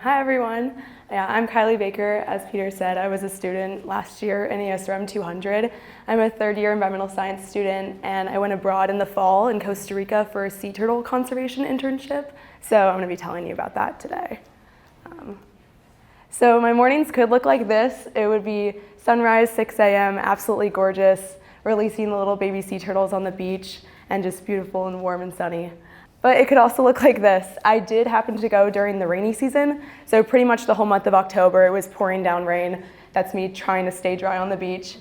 Hi everyone. Yeah, I'm Kylie Baker. As Peter said, I was a student last year in ESRM 200. I'm a third-year environmental science student, and I went abroad in the fall in Costa Rica for a sea turtle conservation internship. So I'm going to be telling you about that today. So my mornings could look like this. It would be sunrise, 6 a.m., absolutely gorgeous, releasing the little baby sea turtles on the beach, and just beautiful and warm and sunny. But it could also look like this. I did happen to go during the rainy season, so pretty much the whole month of October it was pouring down rain. That's me trying to stay dry on the beach.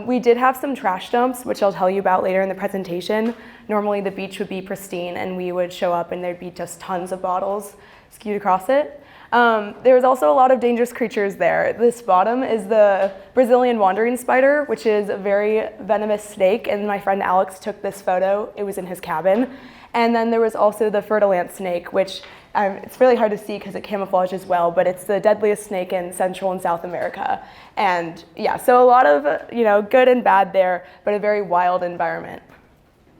We did have some trash dumps, which I'll tell you about later in the presentation. Normally the beach would be pristine and we would show up and there'd be just tons of bottles skewed across it. There was also a lot of dangerous creatures there. This bottom is the Brazilian wandering spider, which is a very venomous snake, and my friend Alex took this photo. It was in his cabin. And then there was also the fer-de-lance snake, which it's really hard to see because it camouflages well, but it's the deadliest snake in Central and South America. And yeah, so a lot of good and bad there, but a very wild environment.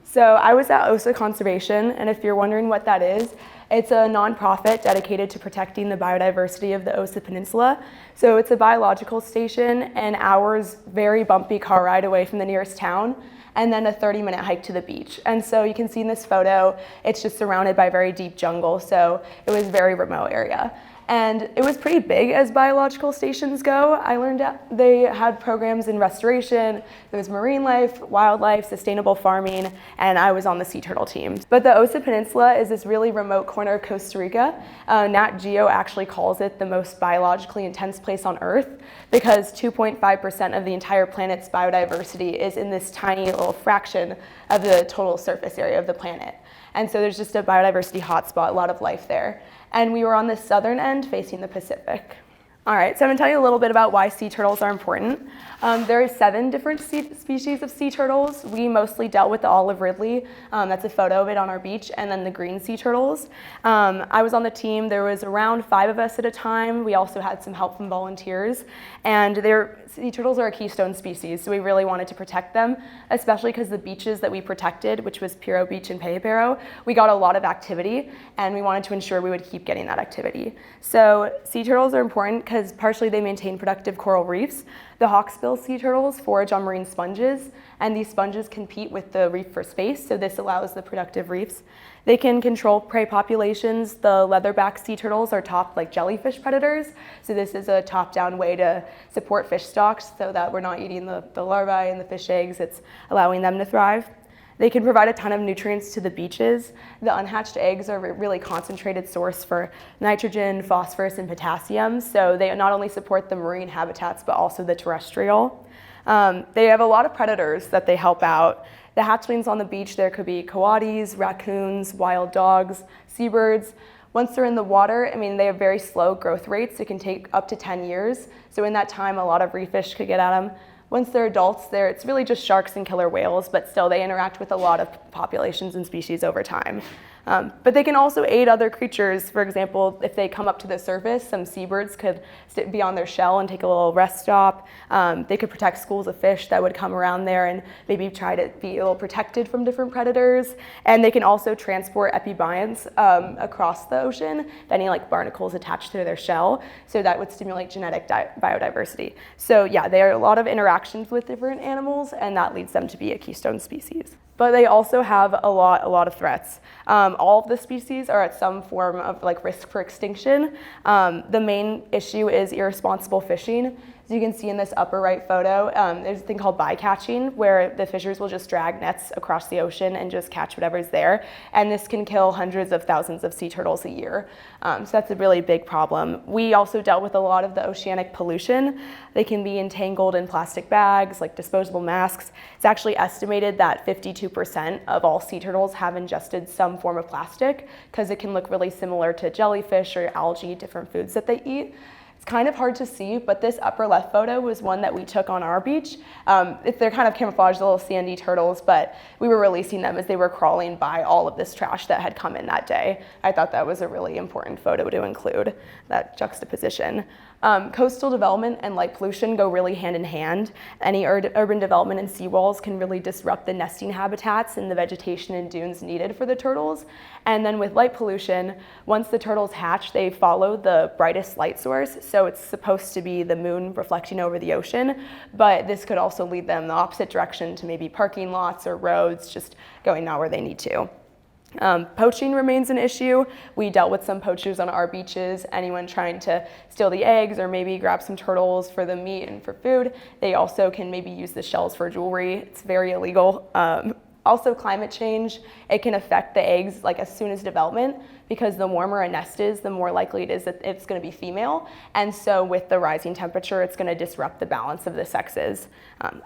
So I was at Osa Conservation, and if you're wondering what that is, it's a nonprofit dedicated to protecting the biodiversity of the Osa Peninsula. So it's a biological station, an hour's very bumpy car ride away from the nearest town, and then a 30-minute hike to the beach. And so you can see in this photo, it's just surrounded by very deep jungle, so it was a very remote area. And it was pretty big as biological stations go. I learned that they had programs in restoration, there was marine life, wildlife, sustainable farming, and I was on the sea turtle team. But the Osa Peninsula is this really remote corner of Costa Rica. Nat Geo actually calls it the most biologically intense place on Earth because 2.5% of the entire planet's biodiversity is in this tiny little fraction of the total surface area of the planet. And so there's just a biodiversity hotspot, a lot of life there. And we were on the southern end facing the Pacific. All right, so I'm gonna tell you a little bit about why sea turtles are important. There are 7 different species of sea turtles. We mostly dealt with the olive ridley. That's a photo of it on our beach, and then the green sea turtles. I was on the team. There was around 5 of us at a time. We also had some help from volunteers. And sea turtles are a keystone species, so we really wanted to protect them, especially because the beaches that we protected, which was Piro Beach and Payapero, we got a lot of activity, and we wanted to ensure we would keep getting that activity. So sea turtles are important because partially they maintain productive coral reefs. The hawksbill sea turtles forage on marine sponges, and these sponges compete with the reef for space, so this allows the productive reefs. They can control prey populations. The leatherback sea turtles are top like jellyfish predators, so this is a top-down way to support fish stocks so that we're not eating the larvae and the fish eggs, it's allowing them to thrive. They can provide a ton of nutrients to the beaches. The unhatched eggs are a really concentrated source for nitrogen, phosphorus, and potassium, so they not only support the marine habitats, but also the terrestrial. They have a lot of predators that they help out. The hatchlings on the beach, there could be coatis, raccoons, wild dogs, seabirds. Once they're in the water, they have very slow growth rates. It can take up to 10 years. So in that time, a lot of reef fish could get at them. Once they're adults, it's really just sharks and killer whales, but still they interact with a lot of populations and species over time. But they can also aid other creatures. For example, if they come up to the surface, some seabirds could be on their shell and take a little rest stop. They could protect schools of fish that would come around there and maybe try to be a little protected from different predators. And they can also transport epibionts across the ocean, if any barnacles attached to their shell, so that would stimulate genetic biodiversity. So yeah, there are a lot of interactions with different animals, and that leads them to be a keystone species. But they also have a lot of threats. All of the species are at some form of risk for extinction. The main issue is irresponsible fishing. As you can see in this upper right photo, there's a thing called bycatching, where the fishers will just drag nets across the ocean and just catch whatever's there. And this can kill hundreds of thousands of sea turtles a year. So that's a really big problem. We also dealt with a lot of the oceanic pollution. They can be entangled in plastic bags, like disposable masks. It's actually estimated that 52% of all sea turtles have ingested some form of plastic because it can look really similar to jellyfish or algae, different foods that they eat. It's kind of hard to see, but this upper left photo was one that we took on our beach. They're kind of camouflaged, little sandy turtles, but we were releasing them as they were crawling by all of this trash that had come in that day. I thought that was a really important photo to include, that juxtaposition. Coastal development and light pollution go really hand in hand. Any urban development and seawalls can really disrupt the nesting habitats and the vegetation and dunes needed for the turtles. And then with light pollution, once the turtles hatch, they follow the brightest light source. So it's supposed to be the moon reflecting over the ocean, but this could also lead them the opposite direction to maybe parking lots or roads, just going not where they need to. Poaching remains an issue. We dealt with some poachers on our beaches, anyone trying to steal the eggs or maybe grab some turtles for the meat and for food. They also can maybe use the shells for jewelry. It's very illegal. Also climate change, it can affect the eggs like as soon as development, because the warmer a nest is, the more likely it is that it's going to be female. And so with the rising temperature, it's going to disrupt the balance of the sexes.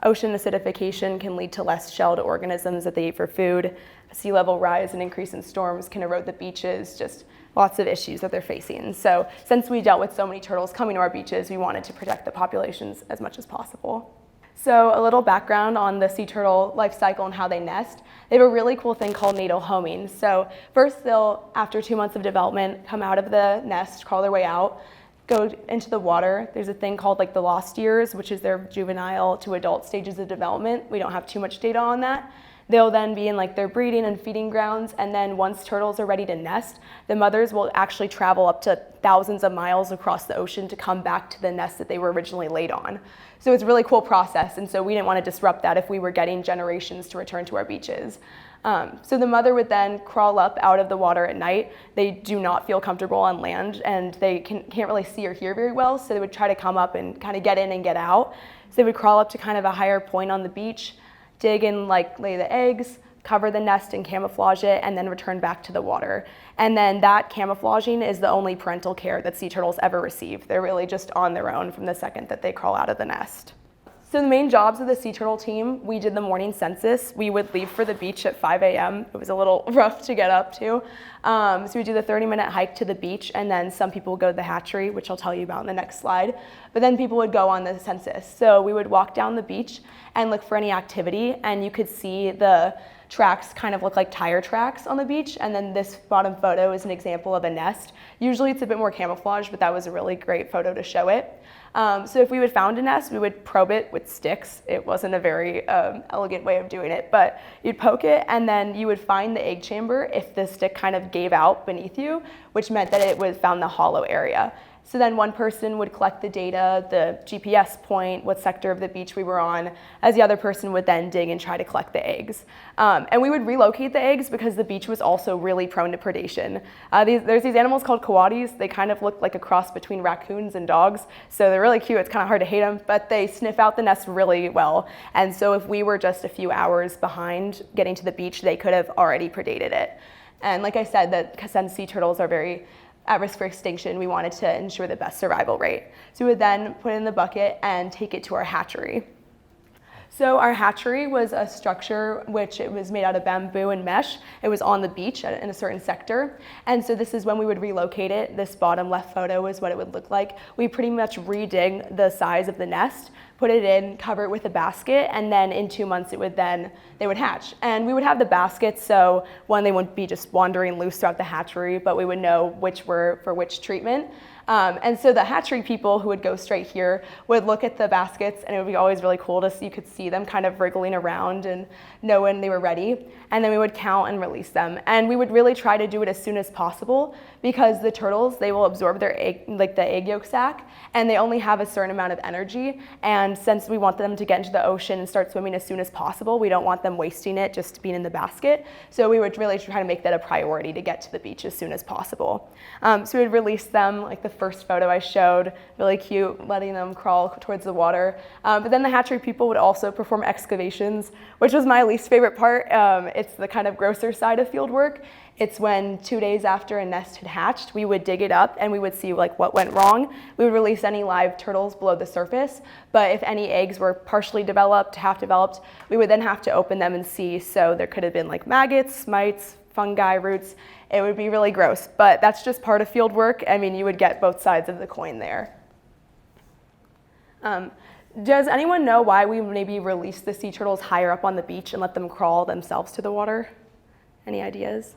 Ocean acidification can lead to less shelled organisms that they eat for food. Sea level rise and increase in storms can erode the beaches, just lots of issues that they're facing. So since we dealt with so many turtles coming to our beaches, we wanted to protect the populations as much as possible. So a little background on the sea turtle life cycle and how they nest. They have a really cool thing called natal homing. So first they'll, after 2 months of development, come out of the nest, crawl their way out, go into the water. There's a thing called like the lost years, which is their juvenile to adult stages of development. We don't have too much data on that. They'll then be in like their breeding and feeding grounds, and then once turtles are ready to nest, the mothers will actually travel up to thousands of miles across the ocean to come back to the nest that they were originally laid on. So it's a really cool process, and so we didn't want to disrupt that if we were getting generations to return to our beaches. So the mother would then crawl up out of the water at night. They do not feel comfortable on land, and they can't really see or hear very well, so they would try to come up and kind of get in and get out. So they would crawl up to kind of a higher point on the beach, dig and like lay the eggs, cover the nest and camouflage it, and then return back to the water. And then that camouflaging is the only parental care that sea turtles ever receive. They're really just on their own from the second that they crawl out of the nest. So the main jobs of the sea turtle team, we did the morning census. We would leave for the beach at 5 a.m. It was a little rough to get up to. So we do the 30-minute hike to the beach, and then some people would go to the hatchery, which I'll tell you about in the next slide. But then people would go on the census. So we would walk down the beach and look for any activity, and you could see the tracks kind of look like tire tracks on the beach, and then this bottom photo is an example of a nest. Usually it's a bit more camouflaged, but that was a really great photo to show it. So if we would found a nest, we would probe it with sticks. It wasn't a very elegant way of doing it, but you'd poke it, and then you would find the egg chamber if the stick kind of gave out beneath you, which meant that it would found the hollow area. So then one person would collect the data, the GPS point, what sector of the beach we were on, as the other person would then dig and try to collect the eggs. And we would relocate the eggs because the beach was also really prone to predation. There's these animals called coatis. They kind of look like a cross between raccoons and dogs. So they're really cute. It's kind of hard to hate them, but they sniff out the nest really well. And so if we were just a few hours behind getting to the beach, they could have already predated it. And like I said, that since sea turtles are very at risk for extinction, we wanted to ensure the best survival rate. So we would then put it in the bucket and take it to our hatchery. So our hatchery was a structure which it was made out of bamboo and mesh. It was on the beach in a certain sector. And so this is when we would relocate it. This bottom left photo is what it would look like. We pretty much redig the size of the nest, put it in, cover it with a basket, and then in 2 months they would hatch. And we would have the baskets, so one, they wouldn't be just wandering loose throughout the hatchery, but we would know which were for which treatment. And so the hatchery people who would go straight here would look at the baskets, and it would be always really cool to see, you could see them kind of wriggling around and know when they were ready. And then we would count and release them. And we would really try to do it as soon as possible, because the turtles, they will absorb their egg, like the egg yolk sac, and they only have a certain amount of energy. And since we want them to get into the ocean and start swimming as soon as possible, we don't want them wasting it just being in the basket. So we would really try to make that a priority to get to the beach as soon as possible. So we would release them, like the first photo I showed, really cute, letting them crawl towards the water. But then the hatchery people would also perform excavations, which was my least favorite part. It's the kind of grosser side of field work. It's when 2 days after a nest had hatched, we would dig it up and we would see like what went wrong. We would release any live turtles below the surface, but if any eggs were partially developed, half developed, we would then have to open them and see. So there could have been like maggots, mites, fungi, roots. It would be really gross, but that's just part of field work. I mean, you would get both sides of the coin there. Does anyone know why we maybe release the sea turtles higher up on the beach and let them crawl themselves to the water? Any ideas?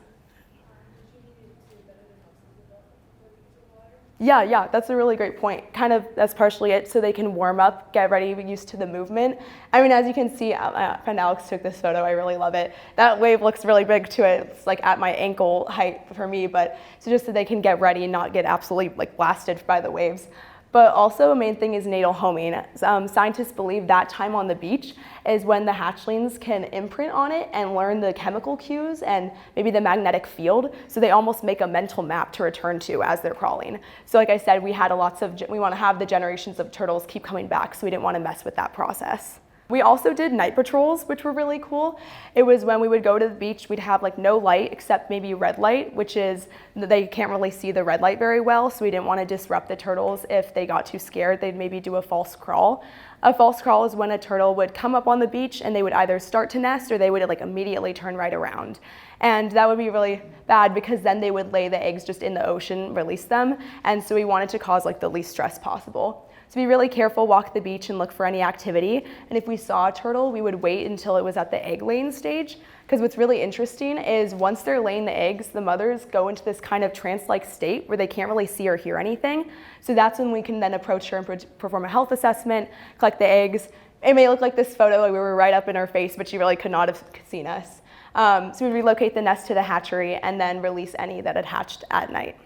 Yeah, that's a really great point. Kind of, that's partially it, so they can warm up, get ready, get used to the movement. I mean, as you can see, my friend Alex took this photo, I really love it. That wave looks really big to it. It's like at my ankle height for me, but so just so they can get ready and not get absolutely like blasted by the waves. But also a main thing is natal homing. Scientists believe that time on the beach is when the hatchlings can imprint on it and learn the chemical cues and maybe the magnetic field, so they almost make a mental map to return to as they're crawling. So like I said, we want to have the generations of turtles keep coming back, so we didn't want to mess with that process. We also did night patrols, which were really cool. It was when we would go to the beach, we'd have like no light except maybe red light, which is they can't really see the red light very well, so we didn't want to disrupt the turtles. If they got too scared, they'd maybe do a false crawl. A false crawl is when a turtle would come up on the beach and they would either start to nest or they would like immediately turn right around. And that would be really bad because then they would lay the eggs just in the ocean, release them. And so we wanted to cause like the least stress possible. So be really careful, walk the beach and look for any activity. And if we saw a turtle, we would wait until it was at the egg laying stage. Because what's really interesting is once they're laying the eggs, the mothers go into this kind of trance-like state where they can't really see or hear anything. So that's when we can then approach her and perform a health assessment, collect the eggs. It may look like this photo, like we were right up in her face, but she really could not have seen us. So we relocate the nest to the hatchery and then release any that had hatched at night.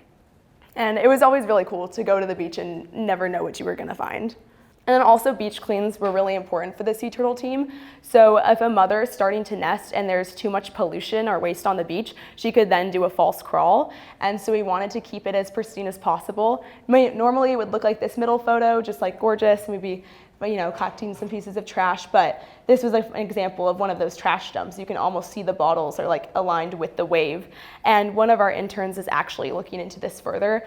And it was always really cool to go to the beach and never know what you were gonna find. And then also beach cleans were really important for the sea turtle team. So if a mother is starting to nest and there's too much pollution or waste on the beach, she could then do a false crawl. And so we wanted to keep it as pristine as possible. Normally it would look like this middle photo, just like gorgeous, maybe collecting some pieces of trash, but this was an example of one of those trash dumps. You can almost see the bottles are like aligned with the wave. And one of our interns is actually looking into this further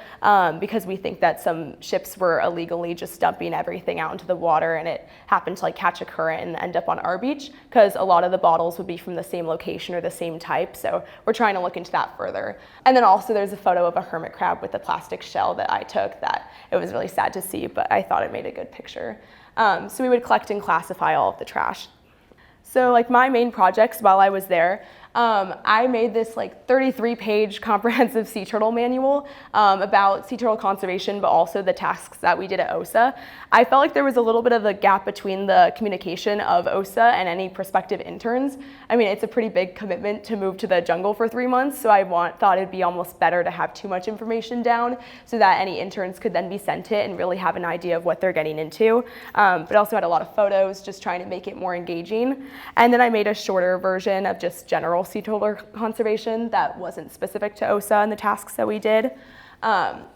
because we think that some ships were illegally just dumping everything out into the water and it happened to like catch a current and end up on our beach because a lot of the bottles would be from the same location or the same type. So we're trying to look into that further. And then also there's a photo of a hermit crab with a plastic shell that I took that it was really sad to see, but I thought it made a good picture. So we would collect and classify all of the trash. So like my main projects while I was there, I made this like 33-page comprehensive sea turtle manual about sea turtle conservation, but also the tasks that we did at Osa. I felt like there was a little bit of a gap between the communication of Osa and any prospective interns. I mean, it's a pretty big commitment to move to the jungle for 3 months, so I thought it'd be almost better to have too much information down so that any interns could then be sent it and really have an idea of what they're getting into. But I also had a lot of photos, just trying to make it more engaging. And then I made a shorter version of just general sea turtle conservation that wasn't specific to Osa and the tasks that we did.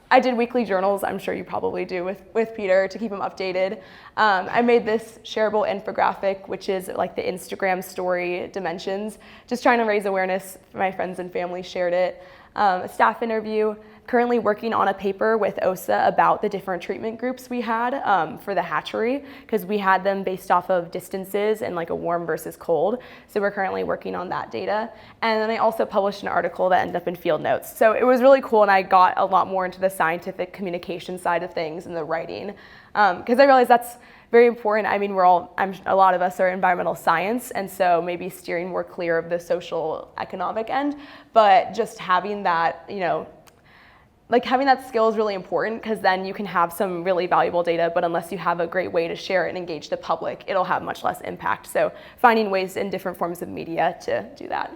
I did weekly journals, I'm sure you probably do with Peter to keep him updated. I made this shareable infographic, which is like the Instagram story dimensions, just trying to raise awareness. My friends and family shared it. A staff interview, currently working on a paper with Osa about the different treatment groups we had for the hatchery, because we had them based off of distances and like a warm versus cold. So we're currently working on that data. And then I also published an article that ended up in Field Notes. So it was really cool, and I got a lot more into the scientific communication side of things and the writing, because I realized that's very important. I mean, a lot of us are environmental science, and so maybe steering more clear of the social economic end, but just having that, like having that skill is really important, because then you can have some really valuable data, but unless you have a great way to share it and engage the public, it'll have much less impact. So finding ways in different forms of media to do that.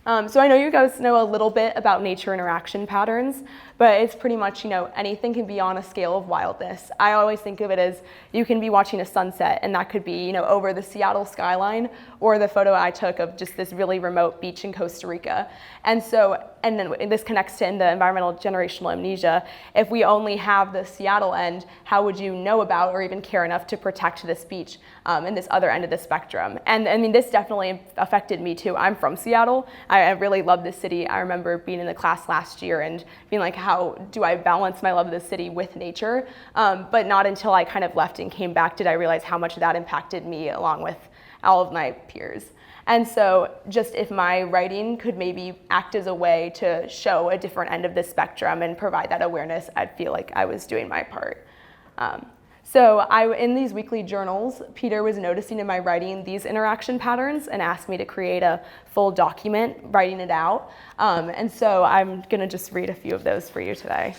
So I know you guys know a little bit about nature interaction patterns, but it's pretty much, anything can be on a scale of wildness. I always think of it as you can be watching a sunset, and that could be, over the Seattle skyline, or the photo I took of just this really remote beach in Costa Rica. And then this connects to the environmental generational amnesia. If we only have the Seattle end, how would you know about or even care enough to protect this beach in this other end of the spectrum? And I mean, this definitely affected me too. I'm from Seattle. I really love this city. I remember being in the class last year and being like, how do I balance my love of the city with nature? But not until I kind of left and came back did I realize how much that impacted me along with all of my peers. And so just if my writing could maybe act as a way to show a different end of the spectrum and provide that awareness, I'd feel like I was doing my part. So in these weekly journals, Peter was noticing in my writing these interaction patterns and asked me to create a full document writing it out. And so I'm gonna just read a few of those for you today.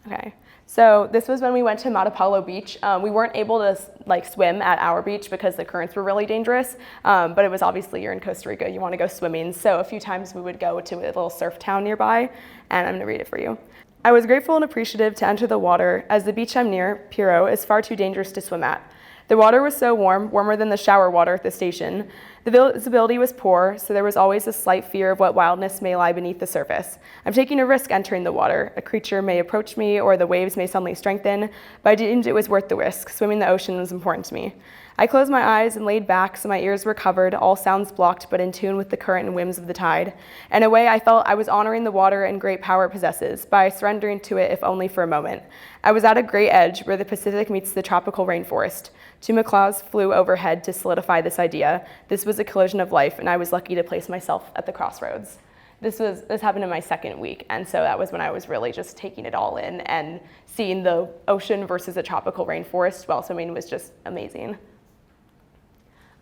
Okay, so this was when we went to Matapalo Beach. We weren't able to swim at our beach because the currents were really dangerous, but it was obviously, you're in Costa Rica, you wanna go swimming. So a few times we would go to a little surf town nearby, and I'm gonna read it for you. I was grateful and appreciative to enter the water, as the beach I'm near, Piro, is far too dangerous to swim at. The water was so warm, warmer than the shower water at the station. The visibility was poor, so there was always a slight fear of what wildness may lie beneath the surface. I'm taking a risk entering the water. A creature may approach me, or the waves may suddenly strengthen, but I deemed it was worth the risk. Swimming the ocean was important to me. I closed my eyes and laid back so my ears were covered, all sounds blocked but in tune with the current and whims of the tide. In a way, I felt I was honoring the water and great power it possesses by surrendering to it, if only for a moment. I was at a great edge where the Pacific meets the tropical rainforest. Two macaws flew overhead to solidify this idea. This was a collision of life, and I was lucky to place myself at the crossroads. This happened in my second week, and so that was when I was really just taking it all in, and seeing the ocean versus a tropical rainforest while swimming was just amazing.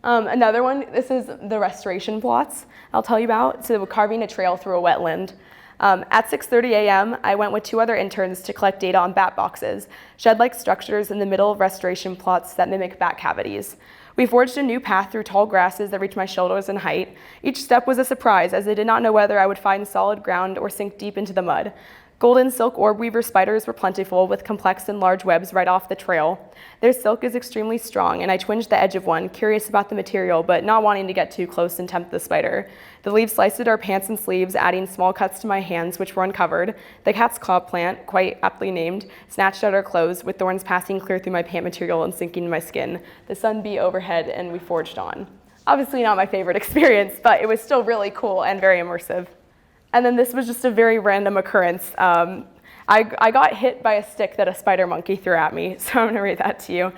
Another one, this is the restoration plots I'll tell you about. So carving a trail through a wetland. At 6:30 a.m., I went with two other interns to collect data on bat boxes, shed-like structures in the middle of restoration plots that mimic bat cavities. We forged a new path through tall grasses that reached my shoulders in height. Each step was a surprise, as I did not know whether I would find solid ground or sink deep into the mud. Golden silk orb weaver spiders were plentiful, with complex and large webs right off the trail. Their silk is extremely strong, and I twinged the edge of one, curious about the material, but not wanting to get too close and tempt the spider. The leaves sliced at our pants and sleeves, adding small cuts to my hands, which were uncovered. The cat's claw plant, quite aptly named, snatched at our clothes, with thorns passing clear through my pant material and sinking in my skin. The sun beat overhead, and we forged on. Obviously not my favorite experience, but it was still really cool and very immersive. And then this was just a very random occurrence. I got hit by a stick that a spider monkey threw at me, so I'm gonna read that to you.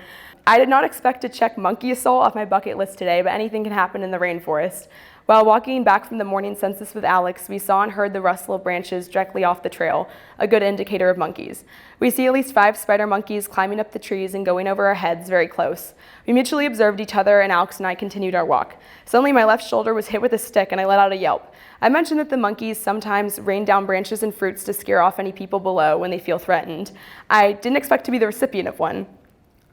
I did not expect to check monkey assault off my bucket list today, but anything can happen in the rainforest. While walking back from the morning census with Alex, we saw and heard the rustle of branches directly off the trail, a good indicator of monkeys. We see at least 5 spider monkeys climbing up the trees and going over our heads very close. We mutually observed each other, and Alex and I continued our walk. Suddenly, my left shoulder was hit with a stick, and I let out a yelp. I mentioned that the monkeys sometimes rain down branches and fruits to scare off any people below when they feel threatened. I didn't expect to be the recipient of one.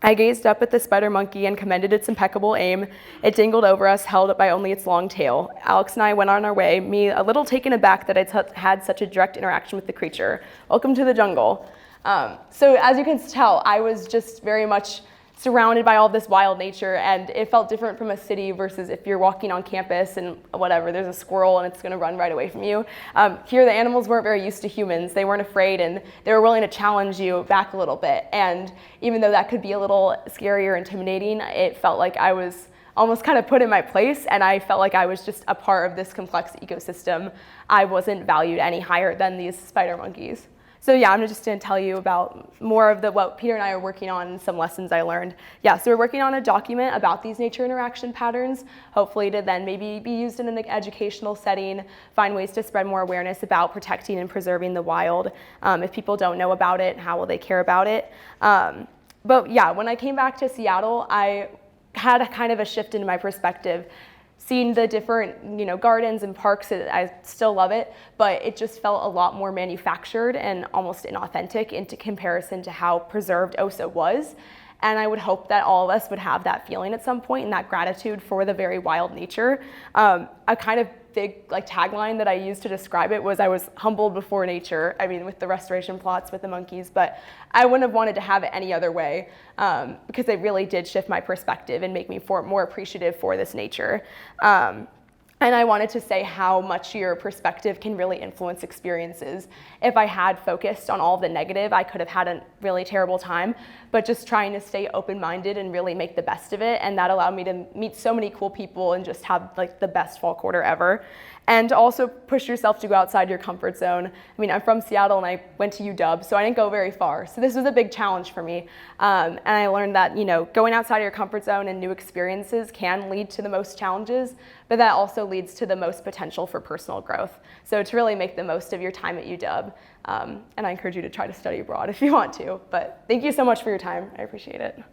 I gazed up at the spider monkey and commended its impeccable aim. It dangled over us, held by only its long tail. Alex and I went on our way, me a little taken aback that I'd had such a direct interaction with the creature. Welcome to the jungle. So as you can tell, I was just very much surrounded by all this wild nature, and it felt different from a city versus if you're walking on campus and whatever, there's a squirrel and it's gonna run right away from you. Here the animals weren't very used to humans. They weren't afraid, and they were willing to challenge you back a little bit. And even though that could be a little scary or intimidating, it felt like I was almost kind of put in my place, and I felt like I was just a part of this complex ecosystem. I wasn't valued any higher than these spider monkeys. So yeah, I'm just going to tell you about more of what Peter and I are working on and some lessons I learned. Yeah, so we're working on a document about these nature interaction patterns, hopefully to then maybe be used in an educational setting, find ways to spread more awareness about protecting and preserving the wild. If people don't know about it, how will they care about it? But yeah, when I came back to Seattle, I had a kind of a shift in my perspective. Seeing the different, gardens and parks, I still love it, but it just felt a lot more manufactured and almost inauthentic in comparison to how preserved Osa was. And I would hope that all of us would have that feeling at some point and that gratitude for the very wild nature. A kind of big tagline that I used to describe it was I was humbled before nature. I mean, with the restoration plots with the monkeys, but I wouldn't have wanted to have it any other way because it really did shift my perspective and make me more appreciative for this nature. And I wanted to say how much your perspective can really influence experiences. If I had focused on all the negative, I could have had a really terrible time, but just trying to stay open-minded and really make the best of it. And that allowed me to meet so many cool people and just have the best fall quarter ever. And also push yourself to go outside your comfort zone. I mean, I'm from Seattle and I went to UW, so I didn't go very far. So this was a big challenge for me. And I learned that, going outside your comfort zone and new experiences can lead to the most challenges, but that also leads to the most potential for personal growth. So to really make the most of your time at UW, and I encourage you to try to study abroad if you want to. But thank you so much for your time. I appreciate it.